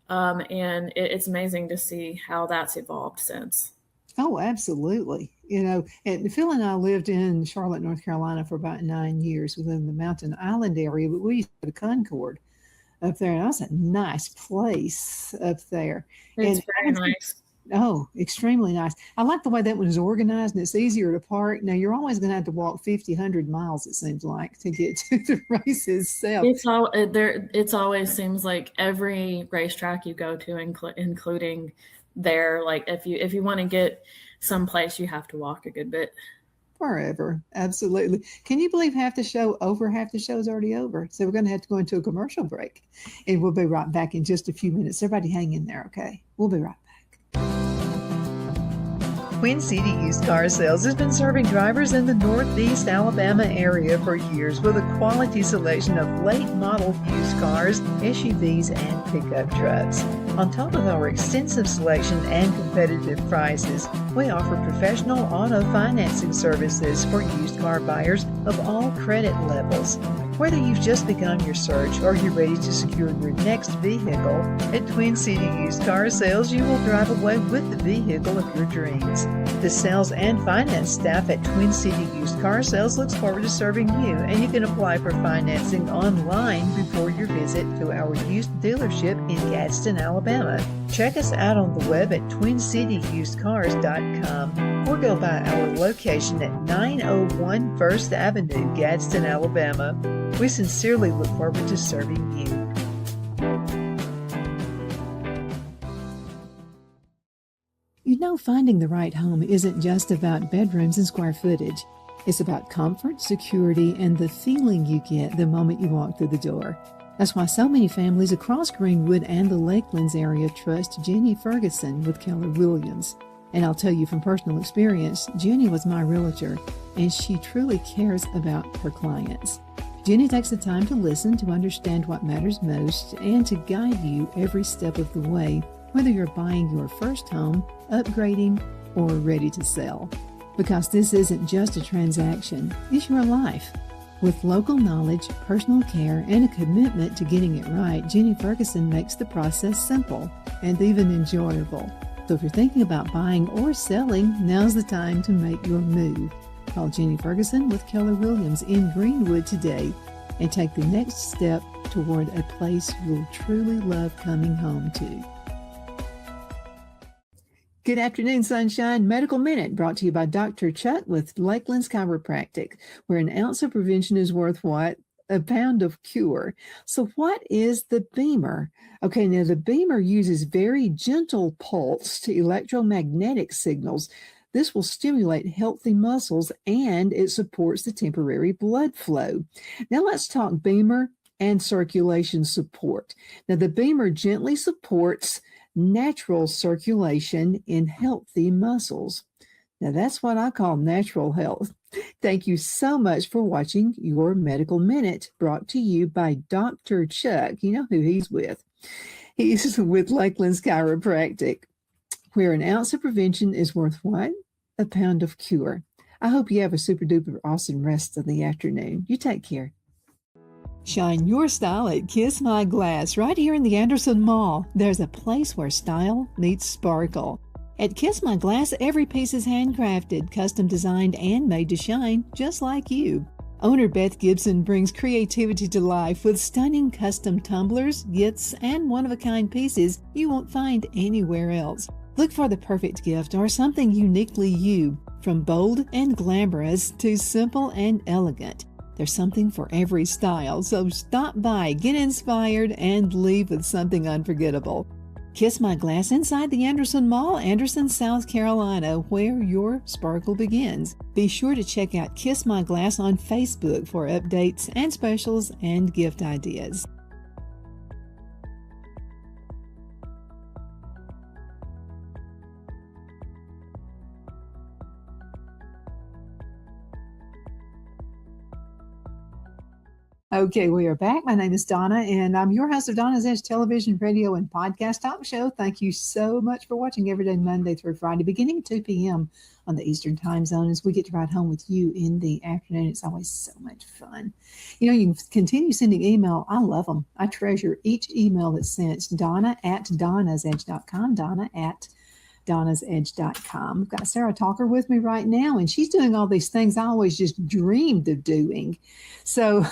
And it's amazing to see how that's evolved since. Oh, absolutely. And Phil and I lived in Charlotte, North Carolina for about 9 years. We lived in the Mountain Island area, but we used to go to Concord up there. And that was a nice place up there. It's very nice. Oh, extremely nice. I like the way that one is organized, and it's easier to park. Now, you're always going to have to walk 50, 100 miles, it seems like, to get to the race itself. It's always seems like every racetrack you go to, including there, like if you want to get someplace, you have to walk a good bit. Forever. Absolutely. Can you believe half the show is already over? So we're going to have to go into a commercial break, and we'll be right back in just a few minutes. Everybody hang in there, okay? We'll be right back. Twin City Used Car Sales has been serving drivers in the Northeast Alabama area for years with a quality selection of late model used cars, SUVs, and pickup trucks. On top of our extensive selection and competitive prices, we offer professional auto financing services for used car buyers of all credit levels. Whether you've just begun your search or you're ready to secure your next vehicle, at Twin City Used Car Sales, you will drive away with the vehicle of your dreams. The sales and finance staff at Twin City Used Car Sales looks forward to serving you, and you can apply for financing online before your visit to our used dealership in Gadsden, Alabama. Check us out on the web at twincityusedcars.com or go by our location at 901 First Avenue, Gadsden, Alabama. We sincerely look forward to serving you. Finding the right home isn't just about bedrooms and square footage. It's about comfort, security, and the feeling you get the moment you walk through the door. That's why so many families across Greenwood and the Lakelands area trust Jenny Ferguson with Keller Williams. And I'll tell you from personal experience, Jenny was my realtor, and she truly cares about her clients. Jenny takes the time to listen, to understand what matters most, and to guide you every step of the way, whether you're buying your first home, upgrading, or ready to sell. Because this isn't just a transaction, it's your life. With local knowledge, personal care, and a commitment to getting it right, Jenny Ferguson makes the process simple and even enjoyable. So if you're thinking about buying or selling, now's the time to make your move. Call Jenny Ferguson with Keller Williams in Greenwood today and take the next step toward a place you'll truly love coming home to. Good afternoon, Sunshine. Medical Minute brought to you by Dr. Chuck with Lakeland's Chiropractic, where an ounce of prevention is worth what? A pound of cure. So what is the Beamer? Okay, now the Beamer uses very gentle pulse to electromagnetic signals. This will stimulate healthy muscles and it supports the temporary blood flow. Now let's talk Beamer and circulation support. Now the Beamer gently supports natural circulation in healthy muscles. Now that's what I call natural health. Thank you so much for watching your Medical Minute, brought to you by Dr. Chuck. You know who he's with. He's with Lakeland's Chiropractic, where an ounce of prevention is worth what? A pound of cure. I hope you have a super duper awesome rest of the afternoon. You take care. Shine your style at Kiss My Glass right here in the Anderson Mall. There's a place where style meets sparkle. At Kiss My Glass, every piece is handcrafted, custom designed, and made to shine just like you. Owner Beth Gibson brings creativity to life with stunning custom tumblers, gifts, and one-of-a-kind pieces you won't find anywhere else. Look for the perfect gift or something uniquely you, from bold and glamorous to simple and elegant. There's something for every style, so stop by, get inspired, and leave with something unforgettable. Kiss My Glass inside the Anderson Mall, Anderson, South Carolina, where your sparkle begins. Be sure to check out Kiss My Glass on Facebook for updates and specials and gift ideas. Okay, we are back. My name is Donna, and I'm your host of Donna's Edge television, radio, and podcast talk show. Thank you so much for watching every day, Monday through Friday, beginning at 2 p.m. on the Eastern Time Zone, as we get to ride home with you in the afternoon. It's always so much fun. You know, you can continue sending email. I love them. I treasure each email that's sent. Donna at donnasedge.com, Donna at donnasedge.com. I've got Sarah Talker with me right now, and she's doing all these things I always just dreamed of doing. So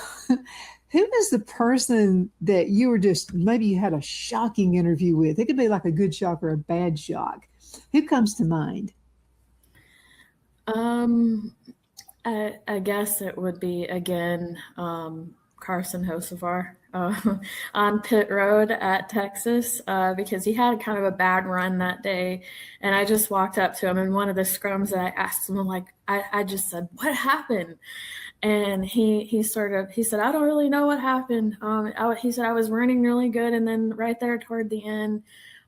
who is the person that you were just, maybe you had a shocking interview with? It could be like a good shock or a bad shock. Who comes to mind? I guess it would be, again, Carson Hocevar on pit road at Texas, because he had kind of a bad run that day. And I just walked up to him in one of the scrums and I asked him, I just said, what happened? And he said, I don't really know what happened. He said, I was running really good. And then right there toward the end,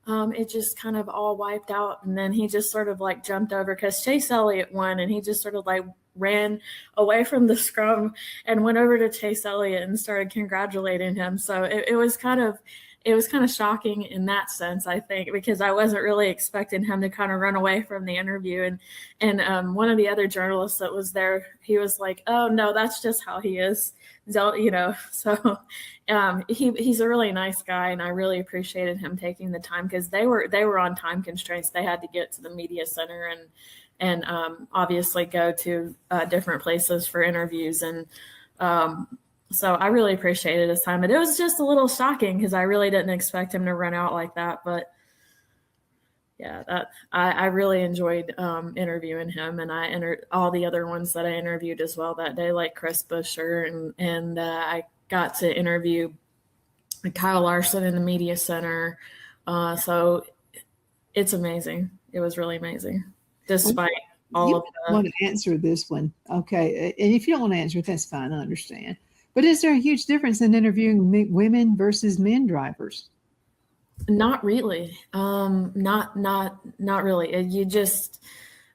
it just kind of all wiped out. And then he just sort of like jumped over because Chase Elliott won, and he just sort of like ran away from the scrum and went over to Chase Elliott and started congratulating him. So it was kind of shocking in that sense, I think, because I wasn't really expecting him to kind of run away from the interview. And one of the other journalists that was there, he was like, oh no, that's just how he is. You know, so he's a really nice guy, and I really appreciated him taking the time, because they were on time constraints. They had to get to the media center and obviously go to different places for interviews. And so I really appreciated his time. But it was just a little shocking because I really didn't expect him to run out like that. But yeah, I really enjoyed interviewing him, and all the other ones that I interviewed as well that day, like Chris Buescher, and I got to interview Kyle Larson in the media center. So it's amazing. It was really amazing, despite all of the. You want to answer this one, okay? And if you don't want to answer it, that's fine. I understand. But is there a huge difference in interviewing women versus men drivers? Not really. Not really. You just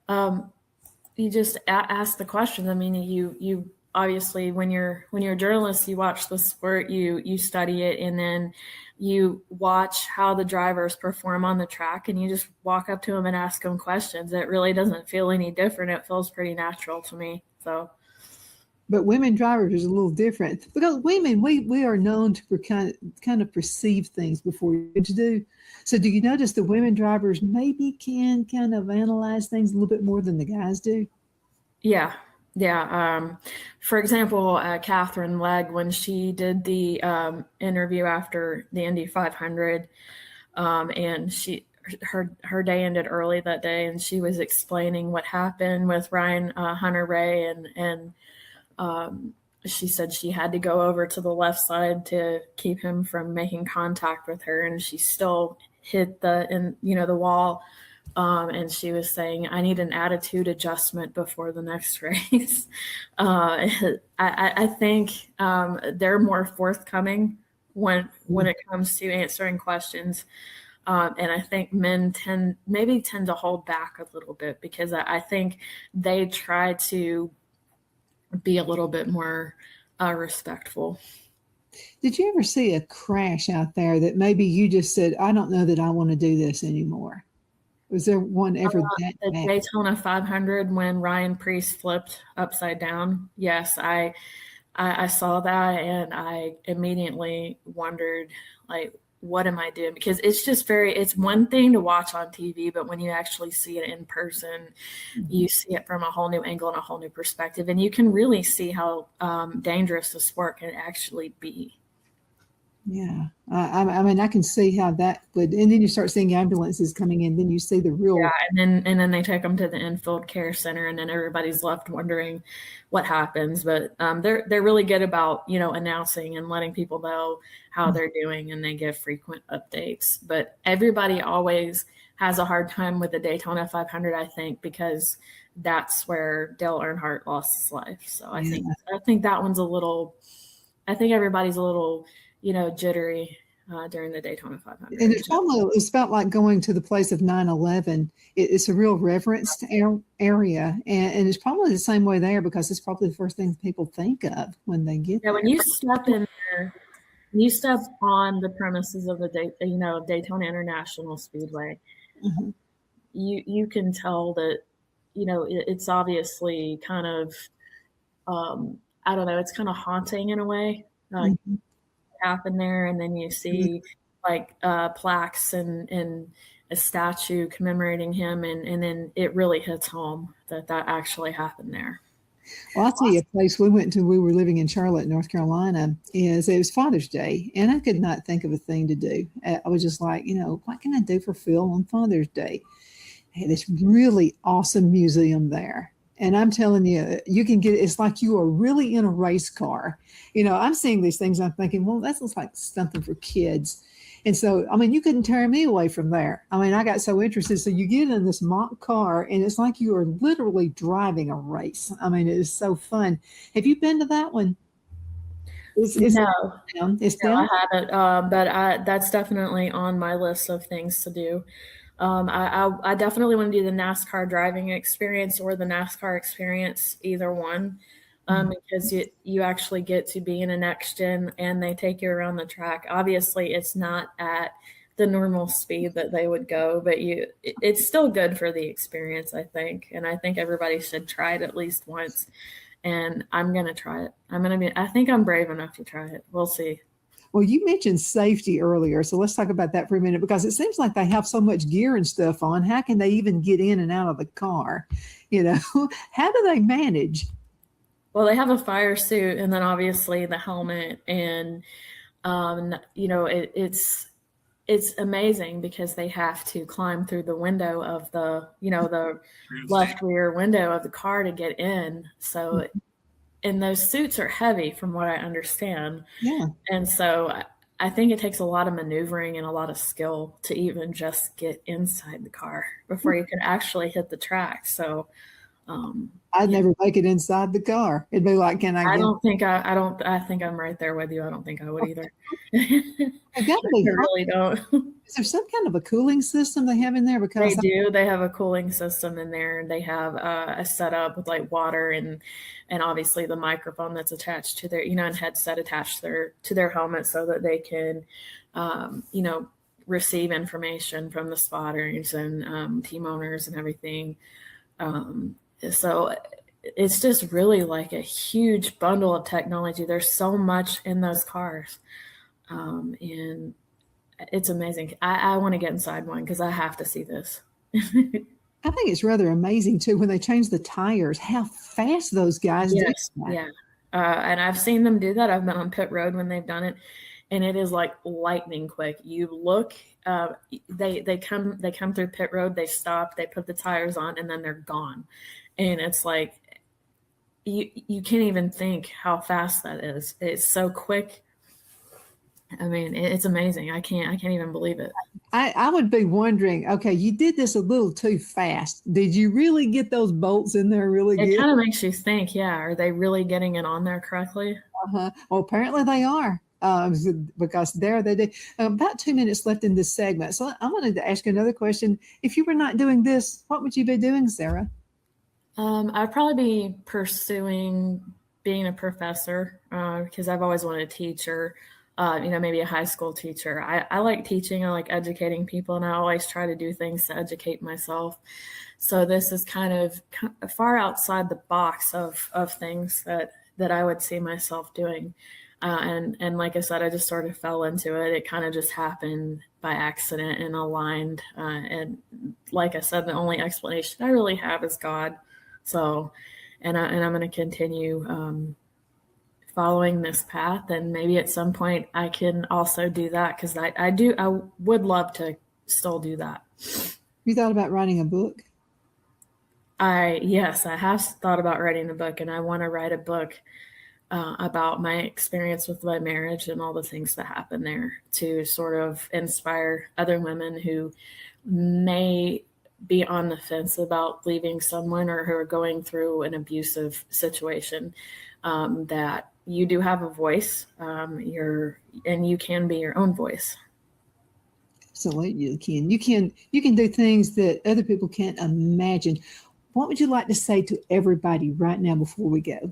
ask the questions. I mean, you obviously when you're a journalist, you watch the sport, you study it, and then you watch how the drivers perform on the track, and you just walk up to them and ask them questions. It really doesn't feel any different. It feels pretty natural to me. So. But women drivers is a little different because women, we are known to kind of perceive things before we do. So do you notice the women drivers maybe can kind of analyze things a little bit more than the guys do? Yeah. Yeah. For example, Catherine Legg, when she did the interview after the Indy 500, and her day ended early that day, and she was explaining what happened with Ryan Hunter-Reay, and she said she had to go over to the left side to keep him from making contact with her, and she still hit the wall. And she was saying, I need an attitude adjustment before the next race. I think they're more forthcoming when it comes to answering questions. And I think men tend to hold back a little bit because I think they try to be a little bit more respectful. Did you ever see a crash out there that maybe you just said, I don't know that I want to do this anymore? Was there one ever that the bad? Daytona 500 when Ryan Preece flipped upside down? Yes, I saw that, and I immediately wondered, like, what am I doing? Because it's just it's one thing to watch on TV, but when you actually see it in person, you see it from a whole new angle and a whole new perspective, and you can really see how dangerous the sport can actually be. Yeah, I mean, I can see how that would, and then you start seeing ambulances coming in. Then you see the real. Yeah, and then they take them to the infield care center, and then everybody's left wondering what happens. But they're really good about announcing and letting people know how they're doing, and they give frequent updates. But everybody always has a hard time with the Daytona 500, I think, because that's where Dale Earnhardt lost his life. So I think that one's a little. I think everybody's a little. Jittery during the Daytona 500. And it's about like going to the place of 9/11. It's a real reverenced area, and it's probably the same way there because it's probably the first thing people think of when they get there. When you step in there, you step on the premises of the Daytona International Speedway. Mm-hmm. You can tell that it's obviously kind of I don't know, it's kind of haunting in a way. Mm-hmm. Happen there, and then you see like plaques and a statue commemorating him, and then it really hits home that actually happened there. Well, I'll tell you a place we went to. We were living in Charlotte, North Carolina. It was Father's Day, and I could not think of a thing to do. I was just like, what can I do for Phil on Father's Day? They had this really awesome museum there. And I'm telling you, you can get it's like you are really in a race car. I'm seeing these things. I'm thinking, well, that looks like something for kids. And so, I mean, you couldn't tear me away from there. I mean, I got so interested. So you get in this mock car, and it's like you are literally driving a race. I mean, it is so fun. Have you been to that one? No, it's down. I haven't, but that's definitely on my list of things to do. I definitely want to do the NASCAR driving experience or the NASCAR experience, either one, because you actually get to be in a next gen and they take you around the track. Obviously, it's not at the normal speed that they would go, but it's still good for the experience, I think. And I think everybody should try it at least once. And I'm going to try it. I think I'm brave enough to try it. We'll see. Well, you mentioned safety earlier, so let's talk about that for a minute because it seems like they have so much gear and stuff on. How can they even get in and out of the car? How do they manage? Well, they have a fire suit and then obviously the helmet, and it's amazing because they have to climb through the window of the left rear window of the car to get in. So. And those suits are heavy from what I understand. Yeah. And so I think it takes a lot of maneuvering and a lot of skill to even just get inside the car before you can actually hit the track. So I'd Yeah. never make it inside the car. It'd be like, can I I get? don't think I think I'm right there with you. I don't think I would either. It's got to I be hot. really don't. Is there some kind of a cooling system they have in there? They Because do. They have a cooling system in there, and they have a setup with like water and obviously the microphone that's attached to their and headset attached to their helmet so that they can receive information from the spotters and team owners and everything. So it's just really like a huge bundle of technology. There's so much in those cars, and it's amazing. I want to get inside one because I have to see this. I think it's rather amazing too when they change the tires, how fast those guys Yes, do that. yeah. And I've seen them do that. I've been on pit road when they've done it, and it is like lightning quick. You look, they come through pit road, they stop, they put the tires on, and then they're gone. And it's like you can't even think how fast that is. It's so quick. I mean, it's amazing. I can't even believe it. I would be wondering, okay, you did this a little too fast. Did you really get those bolts in there really It good? kind of makes you think, yeah, are they really getting it on there correctly? Well, apparently they are. Because there they did. About 2 minutes left in this segment. So I wanted to ask you another question. If you were not doing this, what would you be doing, Sarah? I'd probably be pursuing being a professor because I've always wanted to teach or, maybe a high school teacher. I like teaching. I like educating people, and I always try to do things to educate myself. So this is kind of far outside the box of things that I would see myself doing. And like I said, I just sort of fell into it. It kind of just happened by accident and aligned. And like I said, the only explanation I really have is God. So, and I'm going to continue following this path, and maybe at some point I can also do that because I would love to still do that. You thought about writing a book? Yes, I have thought about writing a book, and I want to write a book about my experience with my marriage and all the things that happened there to sort of inspire other women who may be on the fence about leaving someone or who are going through an abusive situation, that you do have a voice, and you can be your own voice. Absolutely, you can. You can do things that other people can't imagine. What would you like to say to everybody right now before we go?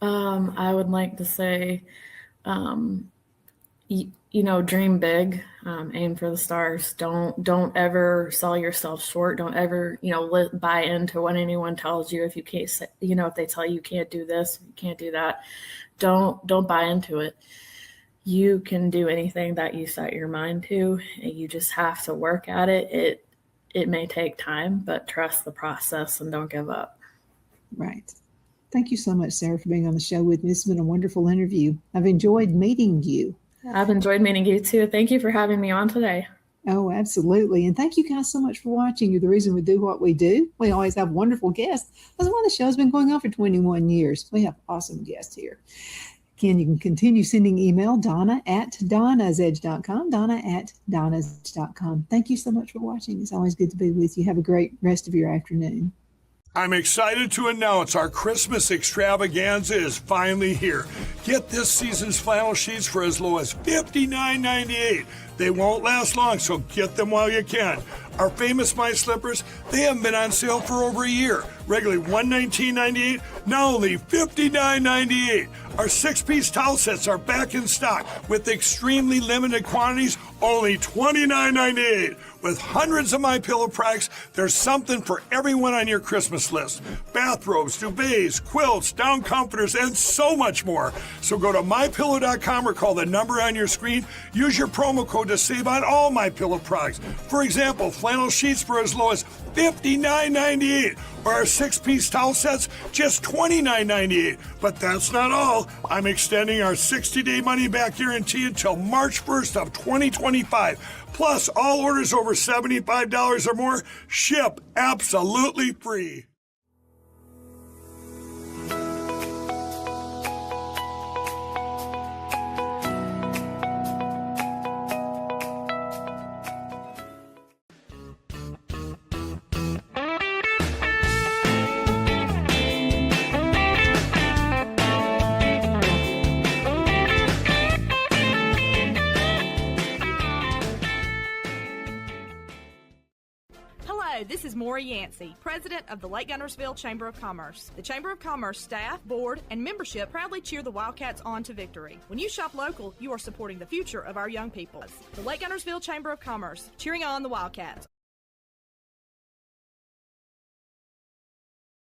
I would like to say, dream big, aim for the stars. Don't ever sell yourself short. Don't ever, buy into what anyone tells you. If you can't say, if they tell you can't do this, you can't do that, don't buy into it. You can do anything that you set your mind to, and you just have to work at it. It may take time, but trust the process and don't give up. Right. Thank you so much, Sarah, for being on the show with me. This has been a wonderful interview. I've enjoyed meeting you. I've enjoyed meeting you too. Thank you for having me on today. Oh, absolutely. And thank you guys so much for watching. You're the reason we do what we do. We always have wonderful guests. That's why the show's been going on for 21 years. We have awesome guests here. Again, you can continue sending email, Donna@DonnasEdge.com, Donna@DonnasEdge.com. Thank you so much for watching. It's always good to be with you. Have a great rest of your afternoon. I'm excited to announce our Christmas extravaganza is finally here. Get this season's flannel sheets for as low as $59.98. They won't last long, so get them while you can. Our famous My Slippers, they haven't been on sale for over a year. Regularly $119.98, now only $59.98. Our 6-piece towel sets are back in stock with extremely limited quantities, only $29.98. With hundreds of MyPillow products, there's something for everyone on your Christmas list. Bathrobes, duvets, quilts, down comforters, and so much more. So go to MyPillow.com or call the number on your screen. Use your promo code to save on all MyPillow products. For example, flannel sheets for as low as $59.98. Or our 6-piece towel sets, just $29.98. But that's not all. I'm extending our 60-day money-back guarantee until March 1st of 2025. Plus, all orders over $75 or more ship absolutely free. Hello, this is Maury Yancey, President of the Lake Guntersville Chamber of Commerce. The Chamber of Commerce staff, board, and membership proudly cheer the Wildcats on to victory. When you shop local, you are supporting the future of our young people. The Lake Guntersville Chamber of Commerce, cheering on the Wildcats.